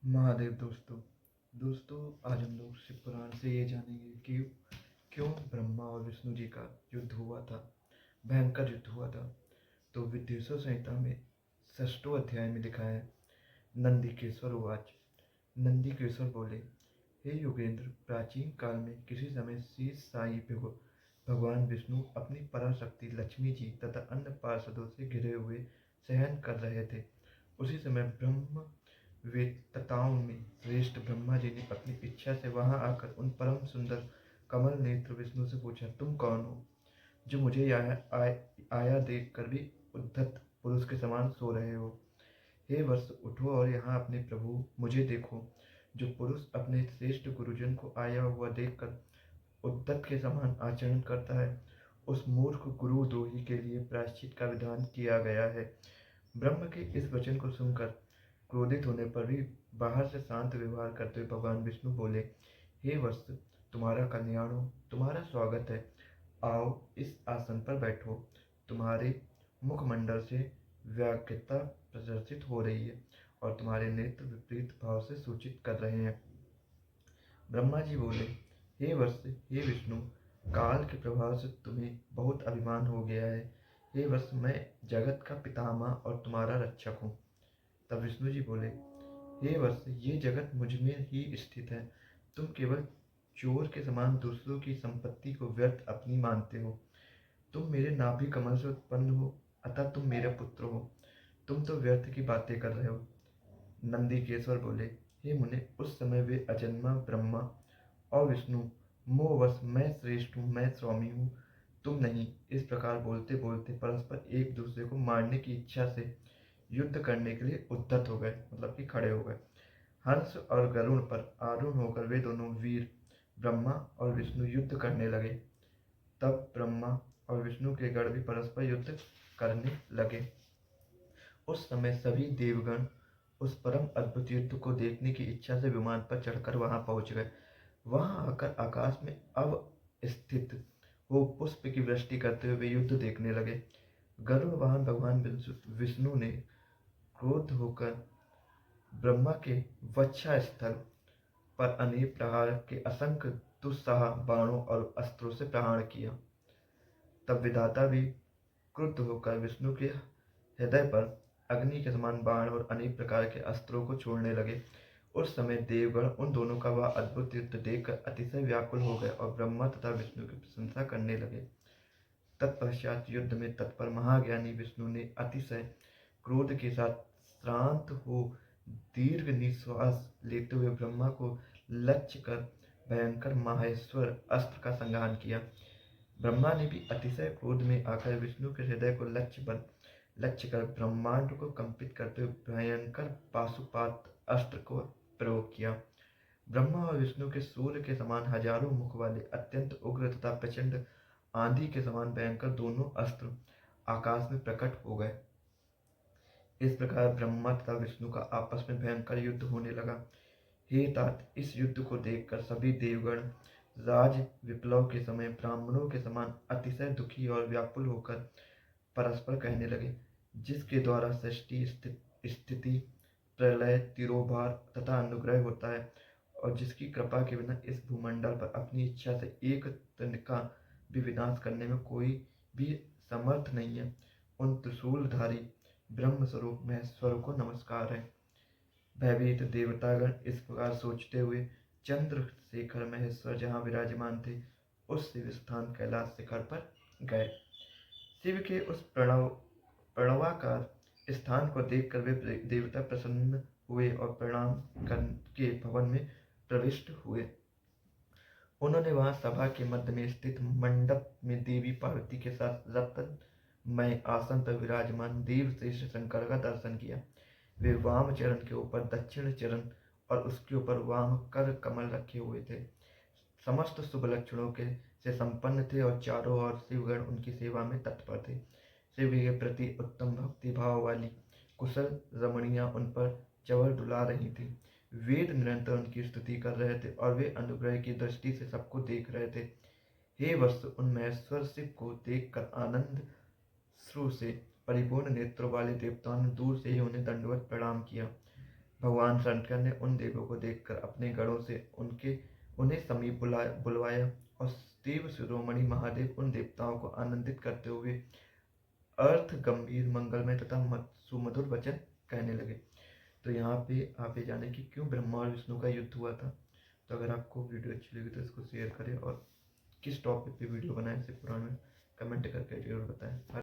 महादेव दोस्तों। आज हम लोग शिव पुराण से ये जानेंगे कि क्यों ब्रह्मा और विष्णु जी का युद्ध हुआ था, भयंकर युद्ध हुआ था। तो विद्युषो संहिता में 6वें अध्याय में लिखा है, नंदिकेश्वर उवाच। नंदिकेश्वर बोले, हे योगेंद्र, प्राचीन काल में किसी समय शीश साई भगवान विष्णु अपनी पराशक्ति लक्ष्मी जी तथा अन्य पार्षदों से घिरे हुए शयन कर रहे थे। उसी समय ब्रह्म वेत्ताओं में श्रेष्ठ ब्रह्मा जी ने अपनी इच्छा से वहां आकर उन परम सुंदर कमल नेत्र विष्णु से पूछा, तुम कौन हो जो मुझे आया देख कर भी उद्धत पुरुष के समान सो रहे हो? हे वत्स, उठो और यहाँ अपने प्रभु मुझे देखो। जो पुरुष अपने श्रेष्ठ गुरुजन को आया हुआ देखकर उद्धत के समान आचरण करता है, उस मूर्ख गुरुद्रोही के लिए प्रायश्चित का विधान किया गया है। ब्रह्म के इस वचन को सुनकर क्रोधित होने पर भी बाहर से शांत व्यवहार करते हुए भगवान विष्णु बोले, हे वत्स, तुम्हारा कल्याण हो, तुम्हारा स्वागत है। आओ, इस आसन पर बैठो। तुम्हारे मुखमंडल से व्याकुलता प्रदर्शित हो रही है और तुम्हारे नेत्र विपरीत भाव से सूचित कर रहे हैं। ब्रह्मा जी बोले, हे वत्स, हे विष्णु, काल के प्रभाव से तुम्हें बहुत अभिमान हो गया है। हे वत्स, मैं जगत का पितामह और तुम्हारा रक्षक हूँ। तब विष्णु जी बोले, हे वत्स, ये जगत मुझ में ही स्थित है। तुम केवल चोर के समान दूसरों की संपत्ति को व्यर्थ अपनी मानते हो। तुम मेरे नाभि कमल से उत्पन्न हो, अतः तुम मेरे पुत्र हो। तुम तो व्यर्थ की बातें कर रहे हो। नंदीकेश्वर बोले, हे मुने, उस समय वे अजन्मा ब्रह्मा और विष्णु मोहवश मैं श्रेष्ठ हूँ, मैं स्वामी हूँ, तुम नहीं, इस प्रकार बोलते बोलते परस्पर एक दूसरे को मारने की इच्छा से युद्ध करने के लिए उद्यत हो गए, मतलब कि खड़े हो गए। हंस और गरुड़ पर आरूढ़ होकर वे दोनों वीर ब्रह्मा और विष्णु युद्ध करने लगे। तब ब्रह्मा और विष्णु के गण भी परस्पर युद्ध करने लगे। उस समय सभी देवगण उस परम अद्भुत युद्ध को देखने की इच्छा से विमान पर चढ़कर वहां पहुंच गए। वहां आकर आकाश में अवस्थित हो पुष्प की वृष्टि करते हुए युद्ध देखने लगे। गरुड़ वाहन भगवान विष्णु ने क्रोध होकर ब्रह्मा के वक्षा स्थल पर अनेक प्रकार के असंख्य दुस्साह बाणों और अस्त्रों से प्रहार किया। तब विधाता भी क्रुद्ध होकर विष्णु के हृदय पर अग्नि के समान बाण और अनेक प्रकार के अस्त्रों को छोड़ने लगे। उस समय देवगण उन दोनों का वह अद्भुत युद्ध देखकर अतिशय व्याकुल हो गए और ब्रह्मा तथा विष्णु की प्रशंसा करने लगे। तत्पश्चात युद्ध में तत्पर महाज्ञानी विष्णु ने अतिशय क्रोध के साथ श्रांत हो दीर्घ निश्वास लेते हुए ब्रह्मा को लक्ष्य कर भयंकर माहेश्वर अस्त्र का संहार किया। ब्रह्मा ने भी अतिशय क्रोध में आकर विष्णु के हृदय को लक्ष्य कर ब्रह्मांड को कंपित करते हुए भयंकर पाशुपात अस्त्र को प्रयोग किया। ब्रह्मा और विष्णु के सूर्य के समान हजारों मुख वाले अत्यंत उग्र तथा प्रचंड आंधी के समान भयंकर दोनों अस्त्र आकाश में प्रकट हो गए। इस प्रकार ब्रह्मा तथा विष्णु का आपस में भयंकर युद्ध होने लगा। हे तात, इस युद्ध को देखकर सभी देवगण राज विप्लव के समय ब्राह्मणों के समान अतिशय दुखी और व्याकुल होकर परस्पर कहने लगे, जिसके द्वारा सृष्टि स्थिति प्रलय तिरोभार तथा अनुग्रह होता है और जिसकी कृपा के बिना इस भूमंडल पर अपनी इच्छा से एक तन का भी विनाश करने में कोई भी समर्थ नहीं है, उन त्रिशूलधारी ब्रह्म स्वरूप महेश्वर को नमस्कार है। भयभीत देवतागण इस प्रकार सोचते हुए चंद्रशेखर महेश्वर जहाँ विराजमान थे, उस शिव स्थान कैलाश शिखर पर गए। शिव के उस प्रणवाकार स्थान को देखकर वे देवता प्रसन्न हुए और प्रणाम करके भवन में प्रविष्ट हुए। उन्होंने वहां सभा के मध्य में स्थित मंडप में देवी पार्वती के साथ रत्नमय आसन पर विराजमान देव श्रेष्ठ शंकर का दर्शन किया। वे वाम चरण के ऊपर दक्षिण चरण और उसके ऊपर वाम कर कमल रखे हुए थे। समस्त शुभ लक्षणों के से संपन्न थे और चारों ओर शिवगण उनकी सेवा में तत्पर थे। शिव के प्रति उत्तम भक्ति भाव वाली कुशल रमणियां उन पर चवर डुला रही थी। वेद निरंतर उनकी स्तुति कर रहे थे और वे अनुग्रह की दृष्टि से सबको देख रहे थे। हे वत्स, उन महेश्वर शिव को देखकर आनंद श्रु से परिपूर्ण नेत्रों वाले देवताओं ने दूर से ही उन्हें दंडवत प्रणाम किया। भगवान शंकर ने उन देवों को देखकर अपने गढ़ों से उन्हें समीप बुलवाया और देव शिरोमणि महादेव उन देवताओं को आनंदित करते हुए अर्थ गंभीर मंगलमय तथा सुमधुर वचन कहने लगे। तो यहाँ पे आप ये जाने कि क्यों ब्रह्मा और विष्णु का युद्ध हुआ था। तो अगर आपको वीडियो अच्छी लगी तो इसको शेयर करें और किस टॉपिक पे वीडियो बनाएं शिव पुराण में कमेंट करके जरूर बताएं।